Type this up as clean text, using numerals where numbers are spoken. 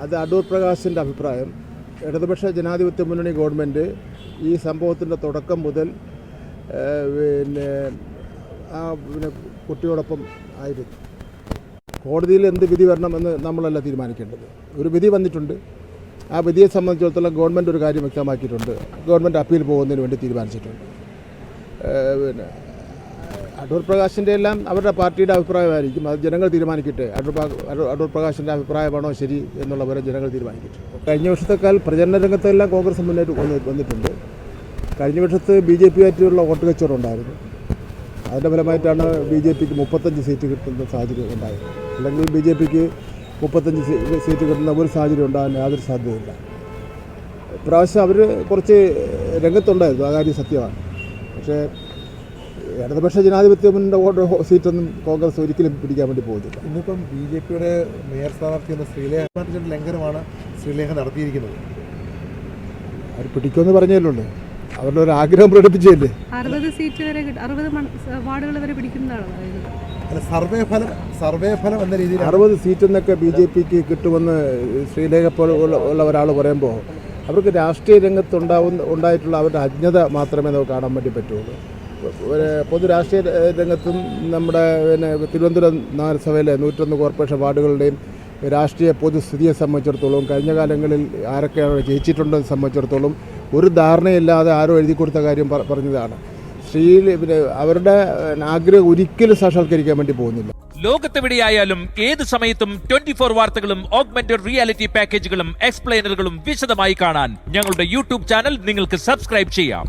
അത് അടൂർ പ്രകാശിൻ്റെ അഭിപ്രായം ഇടതുപക്ഷ ജനാധിപത്യ മുന്നണി ഗവൺമെൻറ് ഈ സംഭവത്തിൻ്റെ തുടക്കം മുതൽ പിന്നെ കുട്ടിയോടൊപ്പം ആയിരുന്നു. കോടതിയിൽ എന്ത് വിധി വരണമെന്ന് നമ്മളല്ല തീരുമാനിക്കേണ്ടത്. ഒരു വിധി വന്നിട്ടുണ്ട്. ആ വിധിയെ സംബന്ധിച്ചിടത്തോളം ഗവൺമെൻറ് ഒരു കാര്യം വ്യക്തമാക്കിയിട്ടുണ്ട്. ഗവൺമെൻറ് അപ്പീൽ പോകുന്നതിന് വേണ്ടി തീരുമാനിച്ചിട്ടുണ്ട്. പിന്നെ അടൂർ പ്രകാശിൻ്റെ എല്ലാം അവരുടെ പാർട്ടിയുടെ അഭിപ്രായമായിരിക്കും. അത് ജനങ്ങൾ തീരുമാനിക്കട്ടെ. അടൂർ പ്രകാശിൻ്റെ അഭിപ്രായമാണോ ശരി എന്നുള്ളവരെ ജനങ്ങൾ തീരുമാനിക്കട്ടെ. കഴിഞ്ഞ വർഷത്തേക്കാൾ പ്രചരണ രംഗത്തെല്ലാം കോൺഗ്രസ് മുന്നേറ്റ് വന്നിട്ടുണ്ട്. കഴിഞ്ഞ വർഷത്ത് BJP ആയിട്ടുള്ള വോട്ട് കച്ചവടം ഉണ്ടായിരുന്നു. അതിൻ്റെ ഫലമായിട്ടാണ് BJPക്ക് 35 സീറ്റ് കിട്ടുന്ന സാഹചര്യം ഉണ്ടായത്. അല്ലെങ്കിൽ BJPക്ക് 35 സീറ്റ് കിട്ടുന്ന ഒരു സാഹചര്യം ഉണ്ടാകാൻ യാതൊരു സാധ്യതയില്ല. ഇപ്രാവശ്യം അവർ കുറച്ച് രംഗത്തുണ്ടായിരുന്നു, ആ കാര്യം സത്യമാണ്. പക്ഷേ ഇടതുപക്ഷ ജനാധിപത്യ മുന്നണിയുടെ വോട്ട് സീറ്റൊന്നും കോൺഗ്രസ് ഒരിക്കലും പിടിക്കാൻ വേണ്ടി പോകുന്നില്ല. ഇന്നിപ്പം BJPയുടെ മേയർ സ്ഥാനാർത്ഥി എന്ന ശ്രീലേഖ ലംഘനമാണ് ശ്രീലേഖ നടത്തിയിരിക്കുന്നത്. അവർ പിടിക്കുമെന്ന് പറഞ്ഞല്ലോ, അവരുടെ ഒരു ആഗ്രഹം പ്രകടിപ്പിച്ചല്ലേ. 60 സീറ്റ് വരെ 60 വാർഡുകൾ വരെ പിടിക്കുന്നതാണ് പറയുന്നത്. സർവേ ഫലം എന്ന രീതിയിൽ 60 സീറ്റ് എന്നൊക്കെ BJPക്ക് കിട്ടുമെന്ന് ശ്രീലേഖ പോലെ ഉള്ള ഒരാൾ പറയുമ്പോൾ അവർക്ക് രാഷ്ട്രീയ രംഗത്ത് ഉണ്ടായിട്ടുള്ള അവരുടെ അജ്ഞത മാത്രമേ നമുക്ക് കാണാൻ വേണ്ടി പറ്റുള്ളൂ. പൊതു രാഷ്ട്രീയ രംഗത്തും നമ്മുടെ തിരുവനന്തപുരം നഗരസഭയിലെ 101 കോർപ്പറേഷൻ വാർഡുകളുടെയും രാഷ്ട്രീയ പൊതുസ്ഥിതിയെ സംബന്ധിച്ചിടത്തോളം കഴിഞ്ഞ കാലങ്ങളിൽ ആരൊക്കെയാണ് ജയിച്ചിട്ടുണ്ടെന്ന് സംബന്ധിച്ചിടത്തോളം ഒരു ധാരണയില്ലാതെ ആരോ എഴുതി കൊടുത്ത കാര്യം പറഞ്ഞതാണ്. അവരുടെ ആഗ്രഹം ഒരിക്കലും സാക്ഷാത്കരിക്കാൻ വേണ്ടി പോകുന്നില്ല. ലോകത്തെവിടെയായാലും ഏത് സമയത്തും 24 വാർത്തകളും ഓഗ്മെന്റഡ് റിയാലിറ്റി പാക്കേജുകളും എക്സ്പ്ലെയിനറുകളും വിശദമായി കാണാൻ ഞങ്ങളുടെ YouTube ചാനൽ നിങ്ങൾക്ക് സബ്സ്ക്രൈബ് ചെയ്യാം.